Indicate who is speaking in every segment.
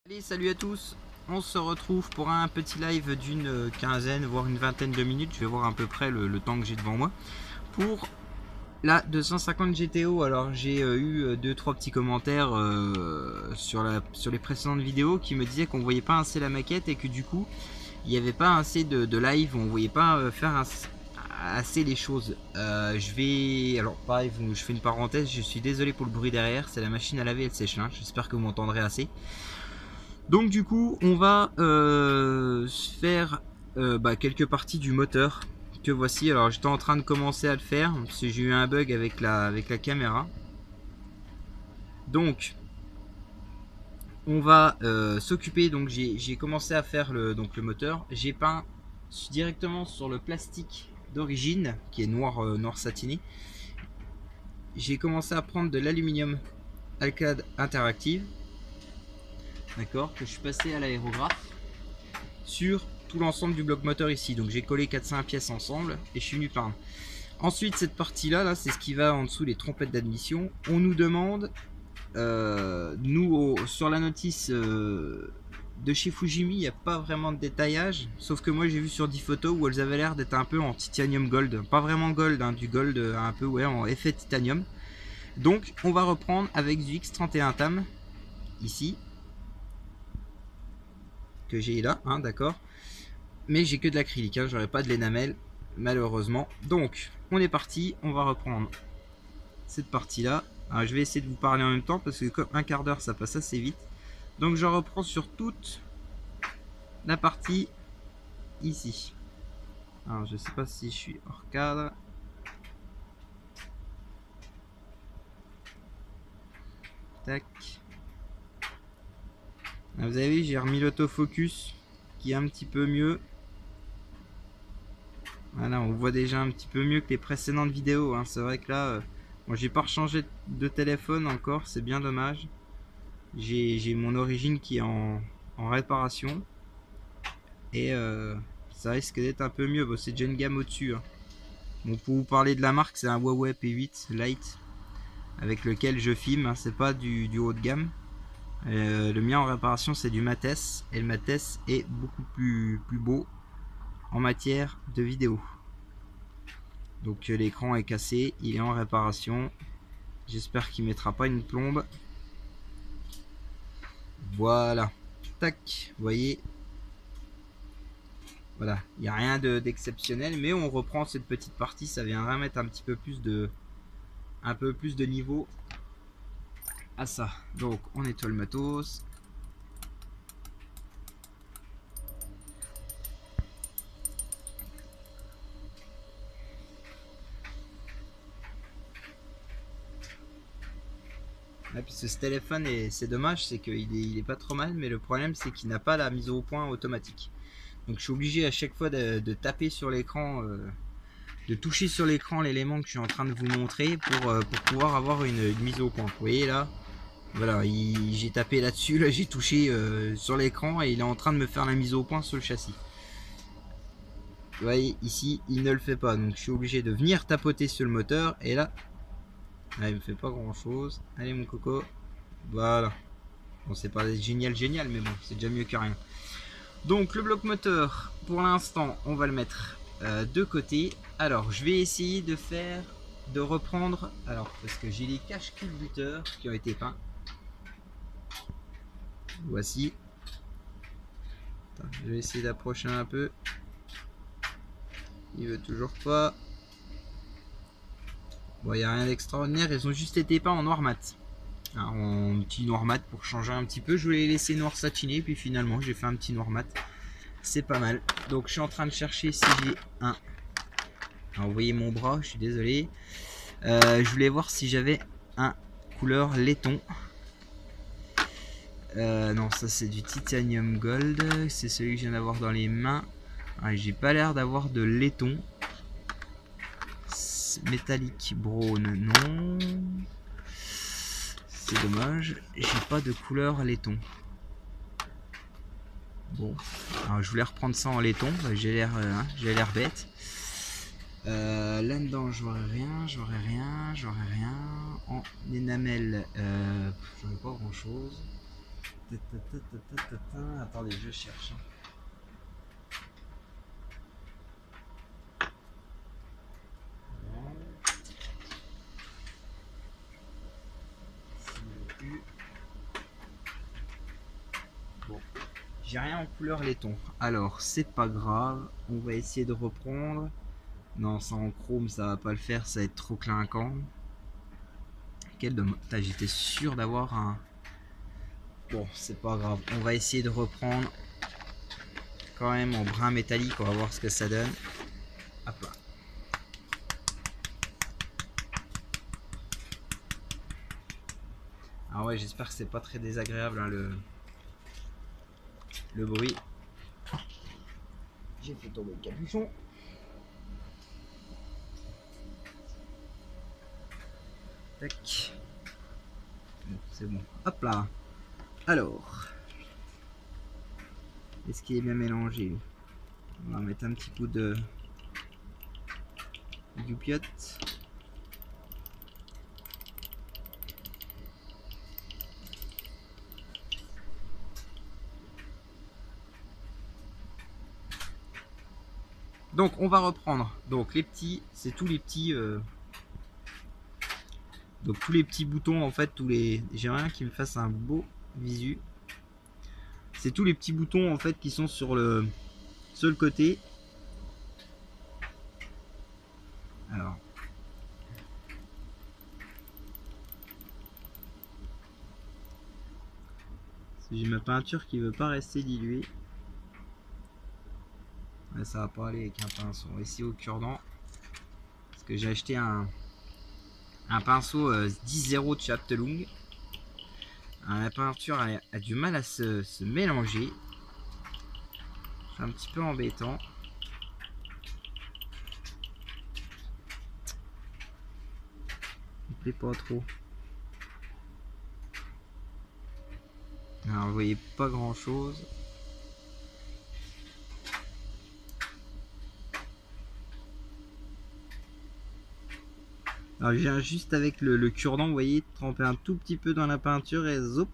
Speaker 1: Allez, salut à tous, on se retrouve pour un petit live d'une quinzaine voire une vingtaine de minutes. Je vais voir à peu près le temps que j'ai devant moi pour la 250 GTO. Alors j'ai eu 2-3 petits commentaires sur les précédentes vidéos qui me disaient qu'on voyait pas assez la maquette et que du coup il n'y avait pas assez de live, on voyait pas faire assez les choses. Alors pareil, je fais une parenthèse, je suis désolé pour le bruit derrière, c'est la machine à laver et le sèche-linge, j'espère que vous m'entendrez assez. Donc du coup on va faire quelques parties du moteur que voici. Alors j'étais en train de commencer à le faire parce que j'ai eu un bug avec la caméra. Donc on va s'occuper, donc j'ai commencé à faire le moteur. J'ai peint directement sur le plastique d'origine qui est noir satiné. J'ai commencé à prendre de l'aluminium alcade interactive, d'accord, que je suis passé à l'aérographe sur tout l'ensemble du bloc moteur ici. Donc j'ai collé 4-5 pièces ensemble et je suis venu peindre. Ensuite cette partie là, c'est ce qui va en dessous, les trompettes d'admission. On nous demande sur la notice de chez Fujimi, il n'y a pas vraiment de détaillage, sauf que moi j'ai vu sur 10 photos où elles avaient l'air d'être un peu en titanium gold, pas vraiment gold, hein, du gold un peu ouais, en effet titanium. Donc on va reprendre avec du X31 TAM ici que j'ai là, hein, d'accord, mais j'ai que de l'acrylique, hein, j'aurais pas de l'énamel malheureusement. Donc on est parti, on va reprendre cette partie là. Alors, je vais essayer de vous parler en même temps parce que comme un quart d'heure ça passe assez vite. Donc je reprends sur toute la partie ici. Alors je sais pas si je suis hors cadre. Tac. Là, vous avez vu, j'ai remis l'autofocus qui est un petit peu mieux. Voilà, on voit déjà un petit peu mieux que les précédentes vidéos, hein. C'est vrai que là, bon, j'ai pas rechangé de téléphone encore, c'est bien dommage. J'ai mon origine qui est en réparation. Et ça risque d'être un peu mieux. Bon, c'est déjà une gamme au-dessus, hein. Bon, pour vous parler de la marque, c'est un Huawei P8 Lite avec lequel je filme, hein. C'est pas du haut de gamme. Le mien en réparation, c'est du Mates. Et le Mates est beaucoup plus beau en matière de vidéo. Donc l'écran est cassé, il est en réparation. J'espère qu'il mettra pas une plombe. Voilà. Tac, vous voyez. Voilà, il n'y a rien d'exceptionnel, mais on reprend cette petite partie, ça vient remettre un petit peu plus de niveau à ça. Donc on nettoie le matos. Là, puis ce téléphone, c'est dommage, c'est qu'il est pas trop mal, mais le problème c'est qu'il n'a pas la mise au point automatique. Donc je suis obligé à chaque fois de taper sur l'écran, de toucher sur l'écran l'élément que je suis en train de vous montrer pour pouvoir avoir une mise au point. Vous voyez là, voilà, j'ai tapé là-dessus, là j'ai touché sur l'écran et il est en train de me faire la mise au point sur le châssis. Vous voyez ici, il ne le fait pas, donc je suis obligé de venir tapoter sur le moteur et là, il me fait pas grand chose. Allez mon coco, voilà. Bon, c'est pas génial, mais bon, c'est déjà mieux que rien. Donc le bloc moteur, pour l'instant, on va le mettre de côté. Alors, je vais essayer de reprendre, alors parce que j'ai les caches culbuteurs qui ont été peints. Voici. Attends, je vais essayer d'approcher un peu. Il veut toujours pas. Bon, il n'y a rien d'extraordinaire, ils ont juste été peints en noir mat. Alors, en petit noir mat pour changer un petit peu. Je voulais les laisser noir satiné, puis finalement j'ai fait un petit noir mat. C'est pas mal. Donc je suis en train de chercher si j'ai un. Alors, vous voyez mon bras, je suis désolé. Je voulais voir si j'avais un couleur laiton. Non, ça c'est du titanium gold. C'est celui que je viens d'avoir dans les mains. J'ai pas l'air d'avoir de laiton. Métallique brown, non. C'est dommage. J'ai pas de couleur laiton. Bon, alors je voulais reprendre ça en laiton. J'ai l'air bête. Là-dedans, j'aurais rien. En énamel, j'aurais pas grand-chose. Attendez, je cherche. Bon, j'ai rien en couleur laiton. Alors, c'est pas grave. On va essayer de reprendre. Non, ça en chrome, ça va pas le faire. Ça va être trop clinquant. Quel dommage. J'étais sûr d'avoir un... Bon, c'est pas grave. On va essayer de reprendre quand même en brun métallique. On va voir ce que ça donne. Hop là. Ah ouais, j'espère que c'est pas très désagréable hein, le bruit. J'ai fait tomber le capuchon. Tac. Bon, c'est bon. Hop là. Alors. Est-ce qu'il est bien mélangé? On va mettre un petit coup de goupiote. Donc on va reprendre. Donc les petits, c'est tous les petits. Donc tous les petits boutons en fait, tous les. J'aimerais bien qu'il me fasse un beau visu. C'est tous les petits boutons en fait qui sont sur le côté. Alors. J'ai ma peinture qui veut pas rester diluée. Là, ça va pas aller avec un pinceau. On va essayer au cure-dent. Parce que j'ai acheté un pinceau 10-0 de Chaptelung. La peinture a du mal à se mélanger. C'est un petit peu embêtant. Il plaît pas trop. Alors vous voyez pas grand chose. Alors je viens juste avec le cure-dent, vous voyez, tremper un tout petit peu dans la peinture et zop,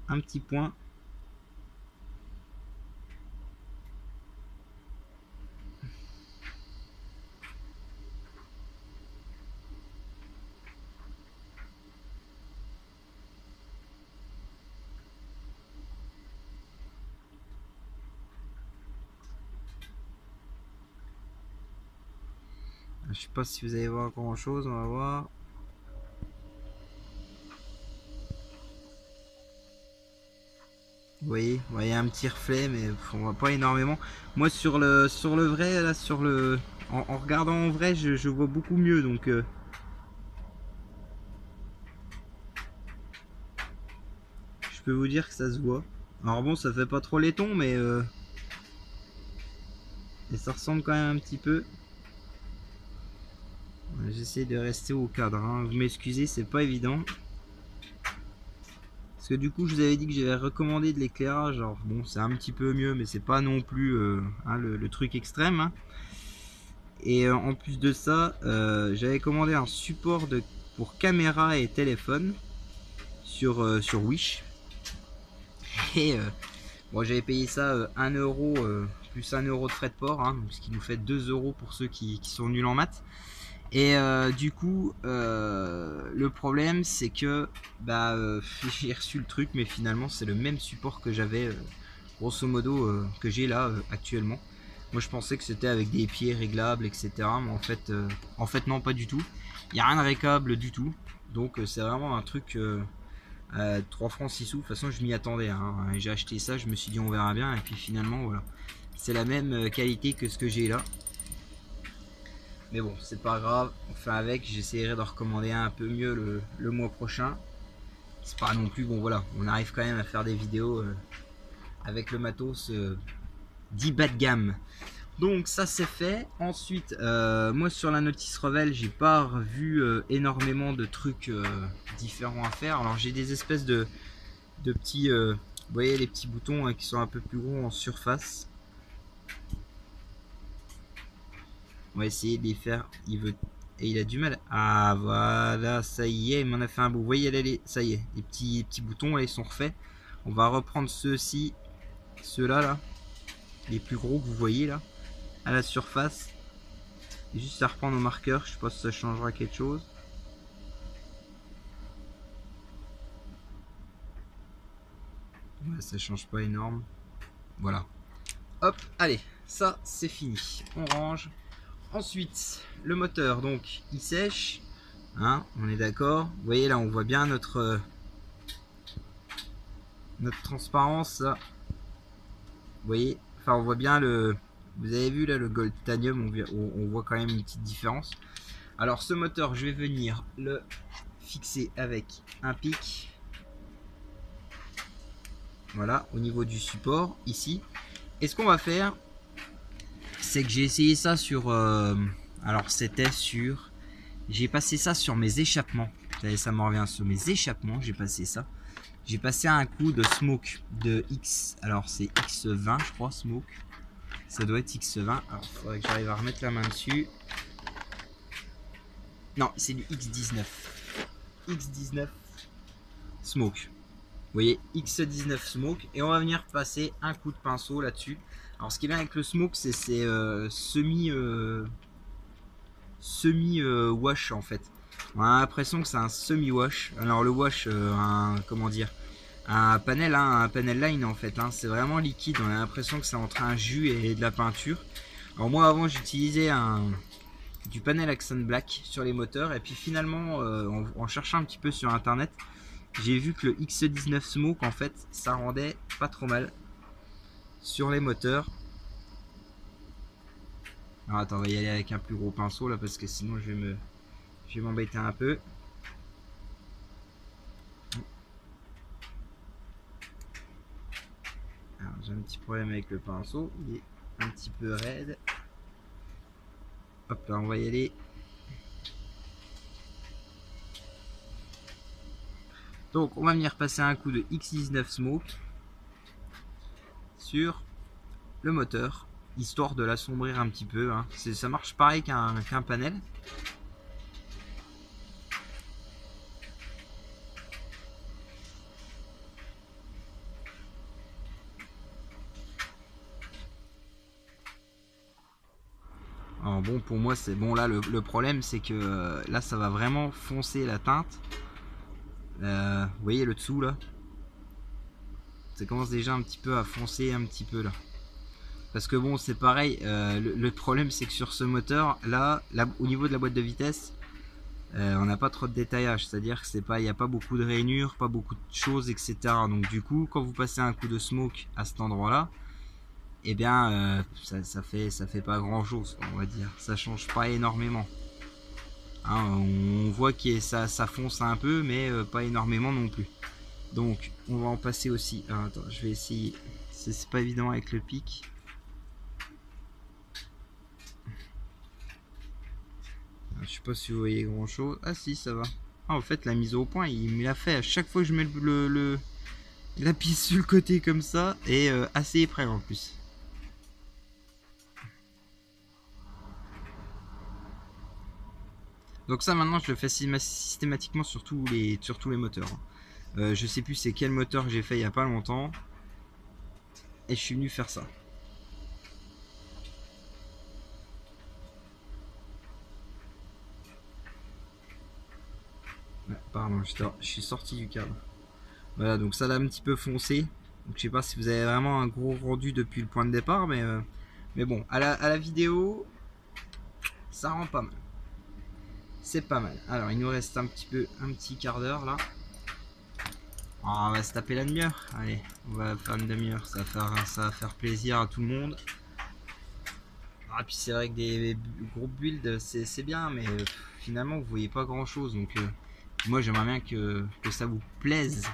Speaker 1: un petit point. Je sais pas si vous allez voir grand chose, on va voir. Vous voyez un petit reflet, mais on voit pas énormément. Moi sur le vrai, là en regardant en vrai, je vois beaucoup mieux donc. Je peux vous dire que ça se voit. Alors bon, ça fait pas trop laiton, mais et ça ressemble quand même un petit peu. J'essaie de rester au cadre, hein. Vous m'excusez, c'est pas évident. Parce que du coup, je vous avais dit que j'avais recommandé de l'éclairage. Alors bon, c'est un petit peu mieux, mais c'est pas non plus hein, le truc extrême. Hein. Et en plus de ça, j'avais commandé un support pour caméra et téléphone sur Wish. Et bon, j'avais payé ça 1 euro plus 1 euro de frais de port, hein, ce qui nous fait 2 euros pour ceux qui sont nuls en maths. Et du coup, le problème c'est que bah, j'ai reçu le truc, mais finalement c'est le même support que j'avais grosso modo que j'ai là actuellement. Moi je pensais que c'était avec des pieds réglables, etc. Mais en fait non, pas du tout. Il n'y a rien de réglable du tout. Donc c'est vraiment un truc 3 francs 6 sous. De toute façon je m'y attendais. Hein. J'ai acheté ça, je me suis dit on verra bien. Et puis finalement voilà. C'est la même qualité que ce que j'ai là. Mais bon, c'est pas grave, on fait avec. J'essaierai de recommander un peu mieux le mois prochain. C'est pas non plus, bon voilà, on arrive quand même à faire des vidéos avec le matos dit bas de gamme. Donc ça c'est fait. Ensuite, moi sur la notice Revel, j'ai pas vu énormément de trucs différents à faire. Alors j'ai des espèces de petits, vous voyez les petits boutons hein, qui sont un peu plus gros en surface. On va essayer de les faire. Et il a du mal. Ah voilà, ça y est, il m'en a fait un bout. Vous voyez, là, ça y est, les petits boutons là, ils sont refaits. On va reprendre ceux-ci, ceux-là, là, les plus gros que vous voyez là, à la surface. Et juste à reprendre au marqueur, je sais pas si ça changera quelque chose. Ouais, ça change pas énorme. Voilà. Hop, allez, ça c'est fini. On range. Ensuite, le moteur, donc il sèche. Hein, on est d'accord. Vous voyez là, on voit bien notre transparence. Là. Vous voyez, enfin on voit bien le. Vous avez vu là le Gold Titanium, on voit quand même une petite différence. Alors ce moteur, je vais venir le fixer avec un pic. Voilà, au niveau du support ici. Et ce qu'on va faire, c'est que j'ai essayé ça sur. Alors c'était sur. J'ai passé ça sur mes échappements. Vous savez, ça me revient sur mes échappements. J'ai passé ça. J'ai passé un coup de smoke de X. Alors c'est X20, je crois, smoke. Ça doit être X20. Alors il faudrait que j'arrive à remettre la main dessus. Non, c'est du X19. X19 smoke. Vous voyez, X19 smoke. Et on va venir passer un coup de pinceau là-dessus. Alors ce qui est bien avec le smoke, c'est semi wash en fait. On a l'impression que c'est un semi wash. Alors le wash, comment dire, un panel, hein, un panel line en fait. Hein, c'est vraiment liquide. On a l'impression que c'est entre un jus et de la peinture. Alors moi avant j'utilisais du panel Accent Black sur les moteurs et puis finalement en cherchant un petit peu sur internet, j'ai vu que le X19 Smoke en fait ça rendait pas trop mal sur les moteurs. Alors attends, on va y aller avec un plus gros pinceau là parce que sinon je vais m'embêter un peu. Alors j'ai un petit problème avec le pinceau, il est un petit peu raide. Hop là, on va y aller. Donc on va venir passer un coup de X19 Smoke sur le moteur, histoire de l'assombrir un petit peu. Hein. Ça marche pareil qu'un panel. Alors bon, pour moi c'est bon. Là le problème c'est que là ça va vraiment foncer la teinte. Vous voyez le dessous là, ça commence déjà un petit peu à foncer un petit peu là. Parce que bon c'est pareil, le problème c'est que sur ce moteur là, au niveau de la boîte de vitesse, on n'a pas trop de détaillage, c'est-à-dire que il n'y a pas beaucoup de rainures, pas beaucoup de choses, etc. Donc du coup quand vous passez un coup de smoke à cet endroit là, et eh bien ça fait pas grand chose, on va dire, ça change pas énormément. Hein, on voit que ça fonce un peu mais pas énormément non plus. Donc on va en passer aussi. Alors, attends, je vais essayer, c'est pas évident avec le pic. Je sais pas si vous voyez grand chose. Ah si, ça va. Ah, en fait la mise au point il me l'a fait à chaque fois que je mets la piste sur le côté comme ça, et assez près en plus. Donc ça maintenant je le fais systématiquement sur tous les moteurs. Je sais plus c'est quel moteur que j'ai fait il y a pas longtemps. Et je suis venu faire ça. Ouais, pardon, je suis sorti du cadre. Voilà, donc ça l'a un petit peu foncé. Donc je sais pas si vous avez vraiment un gros rendu depuis le point de départ, mais bon, à la vidéo, ça rend pas mal. C'est pas mal. Alors il nous reste un petit quart d'heure là. Oh, on va se taper la demi-heure. Allez, on va faire une demi-heure. Ça va faire plaisir à tout le monde. Ah, puis c'est vrai que des gros builds c'est bien, mais finalement vous voyez pas grand chose. Donc moi j'aimerais bien que ça vous plaise.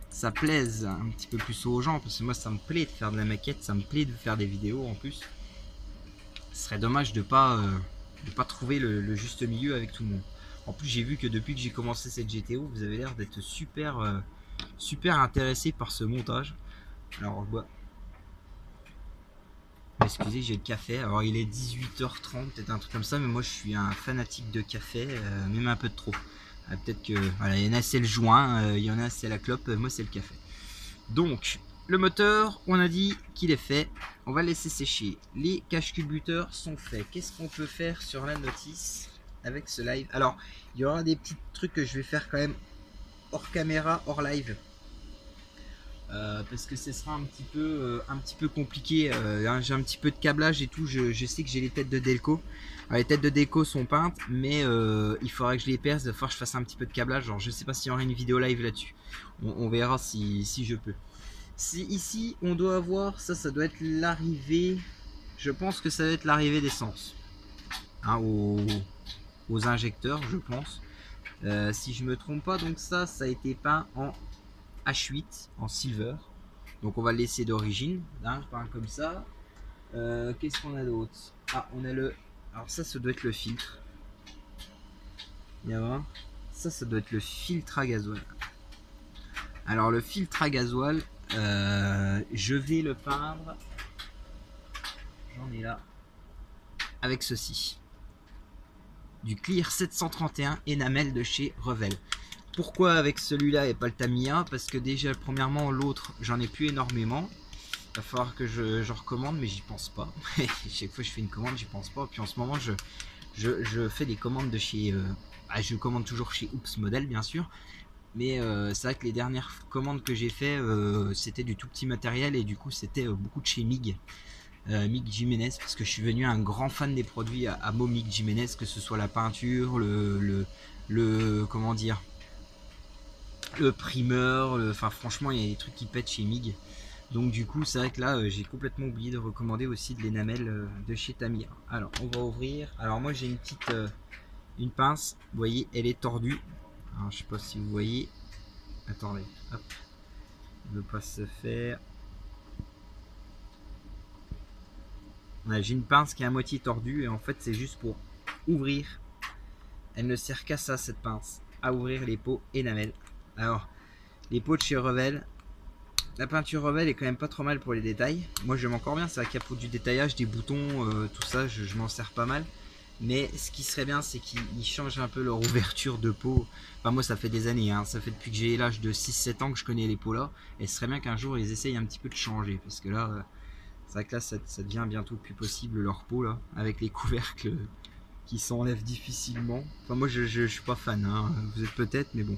Speaker 1: Ça plaise un petit peu plus aux gens, parce que moi ça me plaît de faire de la maquette, ça me plaît de faire des vidéos en plus. Ce serait dommage de pas trouver le juste milieu avec tout le monde. En plus j'ai vu que depuis que j'ai commencé cette GTO, vous avez l'air d'être super intéressé par ce montage. Alors bah, excusez, j'ai le café. Alors il est 18h30, peut-être un truc comme ça, mais moi je suis un fanatique de café, même un peu de trop. Peut-être que voilà, il y en a c'est le joint, il y en a c'est la clope, moi c'est le café. Donc le moteur, on a dit qu'il est fait, on va le laisser sécher. Les cache-culbuteurs sont faits. Qu'est-ce qu'on peut faire sur la notice avec ce live? Alors il y aura des petits trucs que je vais faire quand même hors caméra, hors live. Parce que ce sera un petit peu compliqué. Hein, j'ai un petit peu de câblage et tout. Je sais que j'ai les têtes de Delco. Alors, les têtes de Delco sont peintes, mais il faudra que je les perce. Il va falloir que je fasse un petit peu de câblage. Genre, je sais pas s'il y aura une vidéo live là-dessus. On verra si je peux. Si ici on doit avoir ça doit être l'arrivée. Je pense que ça va être l'arrivée d'essence, hein, aux injecteurs, je pense. Si je me trompe pas, donc ça a été peint en H8 en silver, donc on va le laisser d'origine, hein, peint comme ça. Qu'est-ce qu'on a d'autre? Ah, on a le, alors ça doit être le filtre. Il y a ça doit être le filtre à gasoil. Alors le filtre à gasoil, je vais le peindre, j'en ai là, avec ceci, du Clear 731 Enamel de chez Revel. Pourquoi avec celui-là et pas le Tamiya? Parce que déjà premièrement l'autre j'en ai plus énormément. Il va falloir que je recommande, mais j'y pense pas. Chaque fois que je fais une commande j'y pense pas. Puis en ce moment je fais des commandes de chez... je commande toujours chez Oops Model bien sûr. Mais c'est vrai que les dernières commandes que j'ai fait c'était du tout petit matériel. Et du coup c'était beaucoup de chez MIG. MIG Jiménez, parce que je suis venu un grand fan des produits à MIG Jiménez, que ce soit la peinture, comment dire, le primeur, enfin franchement il y a des trucs qui pètent chez MIG. Donc du coup c'est vrai que là j'ai complètement oublié de recommander aussi de l'énamel de chez Tamiya. Alors on va ouvrir. Alors moi j'ai une petite une pince, vous voyez elle est tordue. Alors je sais pas si vous voyez. Attendez, hop, ne veut pas se faire. J'ai une pince qui est à moitié tordue et en fait c'est juste pour ouvrir. Elle ne sert qu'à ça cette pince, à ouvrir les pots énamel. Alors les pots de chez Revel, la peinture Revel est quand même pas trop mal pour les détails. Moi j'aime encore bien, c'est la capote du détaillage, des boutons, tout ça, je m'en sers pas mal. Mais ce qui serait bien c'est qu'ils changent un peu leur ouverture de pot. Enfin moi ça fait des années, hein, ça fait depuis que j'ai l'âge de 6-7 ans que je connais les pots là. Et ce serait bien qu'un jour ils essayent un petit peu de changer. Parce que là, c'est vrai que là ça devient bientôt plus possible leur pot là. Avec les couvercles qui s'enlèvent difficilement. Enfin moi je suis pas fan, hein, vous êtes peut-être mais bon.